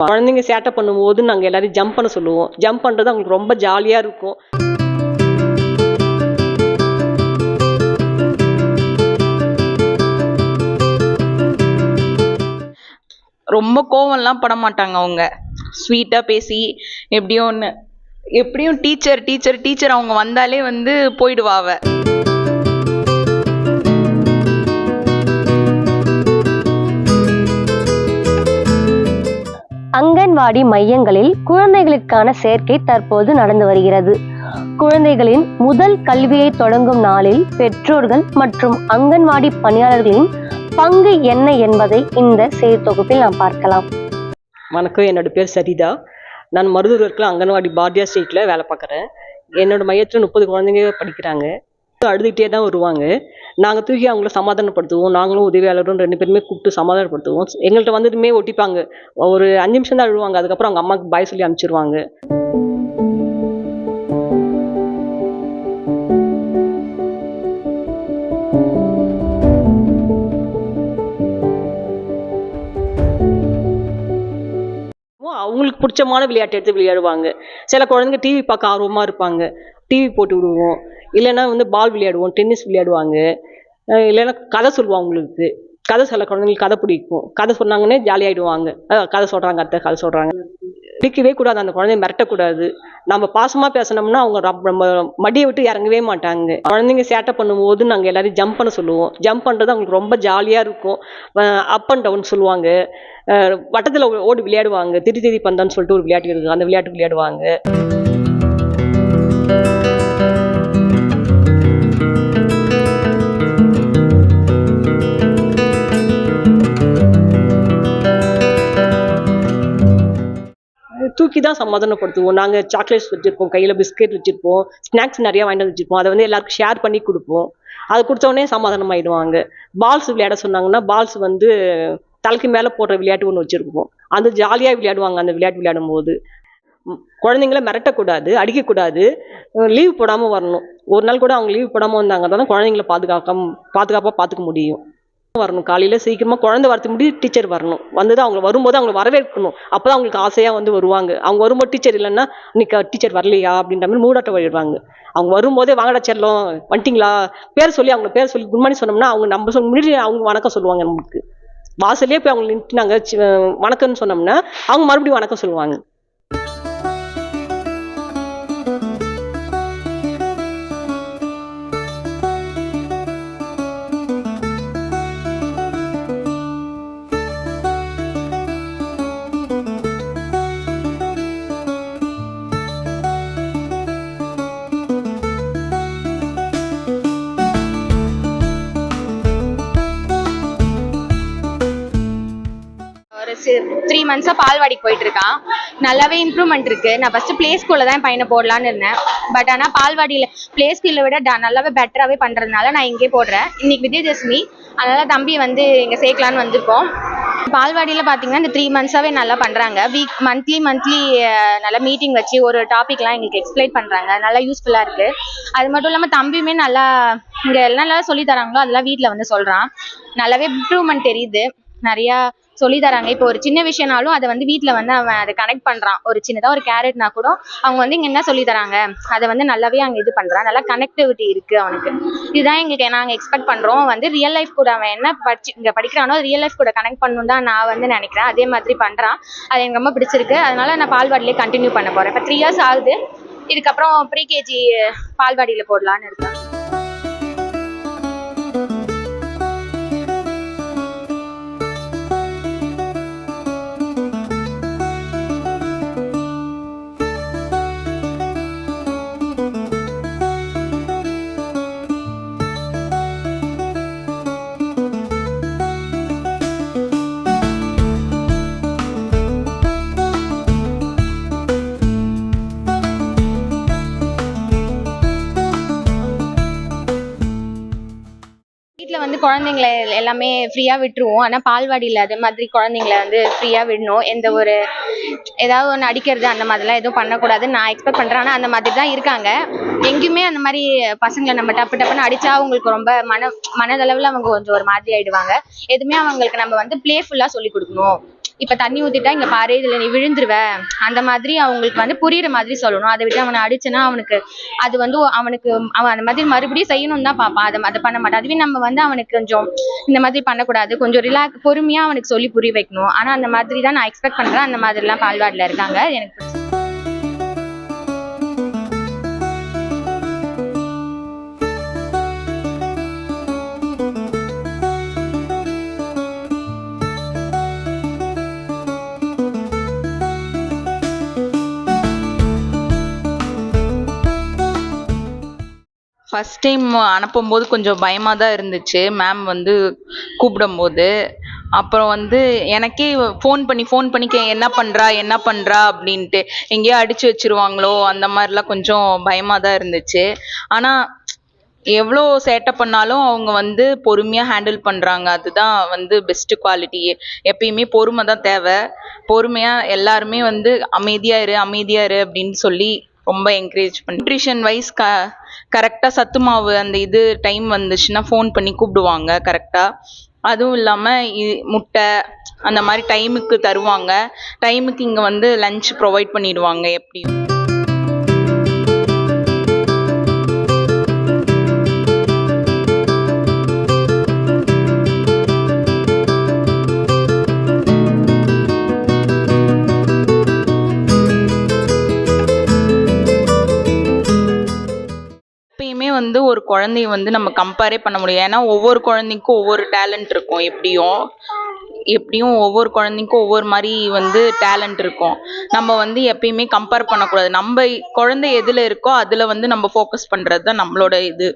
குழந்தைங்க சேட்டை பண்ணும்போது நாங்கள் எல்லாரையும் ஜம்ப் பண்ண சொல்லுவோம். ஜம்ப் பண்ணுறது அவங்களுக்கு ரொம்ப ஜாலியாக இருக்கும். ரொம்ப கோவம்லாம் பட மாட்டாங்க. அவங்க ஸ்வீட்டாக பேசி எப்படியும் டீச்சர் டீச்சர் டீச்சர் அவங்க வந்தாலே வந்து போயிடுவா அவ. அங்கன்வாடி மையங்களில் குழந்தைகளுக்கான சேர்க்கை தற்போது நடந்து வருகிறது. குழந்தைகளின் முதல் கல்வியை தொடங்கும் நாளில் பெற்றோர்கள் மற்றும் அங்கன்வாடி பணியாளர்களின் பங்கு என்ன என்பதை இந்த செய்தி தொகுப்பில் நாம் பார்க்கலாம். வணக்கம், என்னோட பேர் சரிதா. நான் மருதூர் இருக்கிற அங்கன்வாடி பாரதியா ஸ்ட்ரீட்டில் வேலை பார்க்குறேன். என்னோட மையத்தில் 30 குழந்தைங்க படிக்கிறாங்க. அழுதுகிட்டே தான் வருவாங்க. நாங்கள் தூக்கி அவங்கள சமாதானப்படுத்துவோம். நாங்களும் உதவியாளரும் 2 பேருமே கூப்பிட்டு சமாதானப்படுத்துவோம். எங்கள்கிட்ட வந்துட்டுமே ஒட்டிப்பாங்க. ஒரு 5 நிமிஷம் தான் அழுவாங்க. அதுக்கப்புறம் அவங்க அம்மாவுக்கு பாய் சொல்லி அனுப்பிச்சிருவாங்க. அவங்களுக்கு பிடிச்சமான விளையாட்டு எடுத்து விளையாடுவாங்க. சில குழந்தைங்க டிவி பார்க்க ஆர்வமாக இருப்பாங்க. டிவி போட்டு விடுவோம். இல்லைன்னா வந்து பால் விளையாடுவோம், டென்னிஸ் விளையாடுவாங்க. இல்லைன்னா கதை சொல்லுவோம். அவங்களுக்கு கதை சில குழந்தைங்களுக்கு கதை பிடிக்கும். கதை சொன்னாங்கன்னே ஜாலியாகிடுவாங்க. கதை சொல்கிறாங்க, அத்தை கதை சொல்கிறாங்க. பிடிக்கவே கூடாது, அந்த குழந்தைய மிரட்டக்கூடாது. நம்ம பாசமாக பேசினோம்னா அவங்க நம்ம மடியை விட்டு இறங்கவே மாட்டாங்க. குழந்தைங்க சேட்டை பண்ணும்போது நாங்கள் எல்லாரையும் ஜம்ப் பண்ண சொல்லுவோம். ஜம்ப் பண்ணுறது அவங்களுக்கு ரொம்ப ஜாலியாக இருக்கும். அப் அண்ட் டவுன் சொல்லுவாங்க. வட்டத்தில் ஓடி விளையாடுவாங்க. திரி பந்தான்னு சொல்லிட்டு ஒரு விளையாட்டு இருக்குது. அந்த விளையாட்டு விளையாடுவாங்க. தூக்கி தான் சமாதானப்படுத்துவோம். நாங்கள் சாக்லேட்ஸ் வச்சுருப்போம், கையில் பிஸ்கெட் வச்சுருப்போம், ஸ்நாக்ஸ் நிறையா வாங்கிட்டு வந்து வச்சுருப்போம். அதை வந்து எல்லாருக்கும் ஷேர் பண்ணி கொடுப்போம். அது கொடுத்தோடனே சமாதானம் ஆகிடுவாங்க. பால்ஸ் விளையாட சொன்னாங்கன்னா பால்ஸ் வந்து தலைக்கு மேலே போடுற விளையாட்டு ஒன்று வச்சுருப்போம். அந்த ஜாலியாக விளையாடுவாங்க. அந்த விளையாட்டு விளையாடும் போது குழந்தைங்கள மிரட்டக்கூடாது, அடிக்கக்கூடாது, லீவ் போடாமல் வரணும். ஒரு நாள் கூட அவங்க லீவ் போடாமல் வந்தாங்க தான் குழந்தைங்கள பாதுகாப்பாக பார்த்துக்க முடியும். வரணும் காலையில் சீக்கிரமாக குழந்தை வரத்துக்கு முன்னாடி டீச்சர் வரணும். வந்து அவங்க வரும்போது அவங்களை வரவேற்கணும். அப்போ தான் அவங்களுக்கு ஆசையாக வந்து வருவாங்க. அவங்க வரும்போது டீச்சர் இல்லைன்னா இன்னைக்கு டீச்சர் வரலையா அப்படின்ற மாதிரி மூடாட்ட வழிடுவாங்க. அவங்க வரும்போதே வாங்கடா செல்லம் வந்துட்டிங்களா பேர் சொல்லி அவங்க பேர் சொல்லி குட் மார்னிங் சொன்னோம்னா அவங்க நம்ம முன்னாடி அவங்க வணக்கம் சொல்லுவாங்க. நமக்கு வாசல்லே போய் அவங்க நின்று நாங்கள் வணக்கம்னு சொன்னோம்னா அவங்க மறுபடியும் வணக்கம் சொல்லுவாங்க. ஒரு 3 months பால்வாடிக்கு போயிட்டு இருக்கான். நல்லாவே இம்ப்ரூவ்மெண்ட் இருக்கு. நான் ஃபர்ஸ்ட் பிளே ஸ்கூல்ல தான் பையனை போடலான்னு இருந்தேன். பட் ஆனால் பால்வாடியில பிளே ஸ்கூல்ல விட நல்லாவே பெட்டராகவே பண்றதுனால நான் இங்கே போடுறேன். இன்னைக்கு விஜயதசமி, அதனால தம்பி வந்து இங்க சேர்க்கலான்னு வந்திருக்கோம். பால்வாடியில் பார்த்தீங்கன்னா இந்த 3 months நல்லா பண்ணுறாங்க. மந்த்லி நல்லா மீட்டிங் வச்சு ஒரு டாபிக்லாம் எங்களுக்கு எக்ஸ்பிளைன் பண்ணுறாங்க. நல்லா யூஸ்ஃபுல்லாக இருக்குது. அது மட்டும் இல்லாமல் தம்பியுமே நல்லா இங்கே எல்லாம் நல்லா சொல்லி தராங்களோ அதெல்லாம் வீட்டில் வந்து சொல்கிறான். நல்லாவே இம்ப்ரூவ்மெண்ட் தெரியுது. நிறையா சொல்லி தராங்க. இப்போ ஒரு சின்ன விஷயம்னாலும் அதை வந்து வீட்டில் வந்து அவன் அதை கனெக்ட் பண்ணுறான். ஒரு சின்னதாக ஒரு கேரட்னா கூட அவங்க வந்து இங்கே என்ன சொல்லி தராங்க அதை வந்து நல்லாவே அங்கே இது பண்ணுறான். நல்லா கனெக்டிவிட்டி இருக்குது அவனுக்கு. இதுதான் எங்களுக்கு நாங்கள் எக்ஸ்பெக்ட் பண்ணுறோம். வந்து ரியல் லைஃப் கூட அவன் என்ன இங்கே படிக்கிறானோ ரியல் லைஃப் கூட கனெக்ட் பண்ணணும் தான் நான் வந்து நினைக்கிறேன். அதே மாதிரி பண்ணுறான். அது எனக்கு ரொம்ப பிடிச்சிருக்கு. அதனால நான் பால்வாடியிலே கண்டினியூ பண்ண போகிறேன். இப்போ 3 years ஆகுது. இதுக்கப்புறம் ப்ரீகேஜி பால்வாடியில் போடலான்னு இருக்கேன். வீட்டில் வந்து குழந்தைங்கள எல்லாமே ஃப்ரீயாக விட்டுருவோம். ஆனால் பால்வாடியில் அதே மாதிரி குழந்தைங்கள வந்து ஃப்ரீயாக விடணும். எந்த ஒரு ஏதாவது ஒன்று அடிக்கிறது அந்த மாதிரிலாம் எதுவும் பண்ணக்கூடாதுன்னு நான் எக்ஸ்பெக்ட் பண்ணுறேன். ஆனால் அந்த மாதிரி தான் இருக்காங்க. எங்கேயுமே அந்த மாதிரி பசங்களை நம்ம டப்புன்னு அடித்தா அவங்களுக்கு ரொம்ப மனதளவில் அவங்க கொஞ்சம் ஒரு மாதிரி ஆகிடுவாங்க. எதுவுமே அவங்களுக்கு நம்ம வந்து ப்ளேஃபுல்லாக சொல்லி கொடுக்கணும். இப்ப தண்ணி ஊத்திட்டா இங்க பாரு இதுல நீ விழுந்துருவ அந்த மாதிரி அவங்களுக்கு வந்து புரியுற மாதிரி சொல்லணும். அதை விட்டு அவனை அடிச்சுன்னா அவனுக்கு அது வந்து அவன் அந்த மாதிரி மறுபடியும் செய்யணும்னு தான் பார்ப்பான். அதை பண்ண மாட்டான். அதுவே நம்ம வந்து அவனுக்கு கொஞ்சம் இந்த மாதிரி பண்ணக்கூடாது, கொஞ்சம் பொறுமையா அவனுக்கு சொல்லி புரிய வைக்கணும். ஆனா அந்த மாதிரி தான் நான் எக்ஸ்பெக்ட் பண்றேன். அந்த மாதிரி எல்லாம் பால்வாடில இருக்காங்க. எனக்கு ஃபர்ஸ்ட் டைம் அனுப்பும்போது கொஞ்சம் பயமாக தான் இருந்துச்சு மேம் வந்து கூப்பிடும்போது. அப்புறம் வந்து எனக்கே ஃபோன் பண்ணி என்ன பண்ணுறா அப்படின்ட்டு, எங்கேயோ அடிச்சு வச்சிருவாங்களோ அந்த மாதிரிலாம் கொஞ்சம் பயமாக தான் இருந்துச்சு. ஆனால் எவ்வளோ சேட்டை பண்ணாலும் அவங்க வந்து பொறுமையாக ஹேண்டில் பண்ணுறாங்க. அதுதான் வந்து பெஸ்ட் குவாலிட்டி. எப்பயுமே பொறுமை தான் தேவை. பொறுமையாக எல்லாருமே வந்து அமைதியா இரு அப்படின்னு சொல்லி ரொம்ப என்கரேஜ் பண்ணி நியூட்ரிஷன் வைஸ் கரெக்டாக சத்து மாவு அந்த இது டைம் வந்துச்சுன்னா ஃபோன் பண்ணி கூப்பிடுவாங்க கரெக்டாக. அதுவும் இல்லாமல் முட்டை அந்த மாதிரி டைமுக்கு தருவாங்க. டைமுக்கு இங்கே வந்து லஞ்ச் ப்ரொவைட் பண்ணிடுவாங்க எப்படியும். எப்பயுமே வந்து ஒரு குழந்தைய வந்து நம்ம கம்பேரே பண்ண முடியாது. ஏன்னா ஒவ்வொரு குழந்தைக்கும் ஒவ்வொரு டேலண்ட் இருக்கும். எப்படியும் ஒவ்வொரு குழந்தைக்கும் ஒவ்வொரு மாதிரி வந்து டேலண்ட் இருக்கும். நம்ம வந்து எப்பயுமே கம்பேர் பண்ணக்கூடாது. நம்ம குழந்தை எதுல இருக்கோ அதுல வந்து நம்ம ஃபோக்கஸ் பண்றது தான் நம்மளோட இது.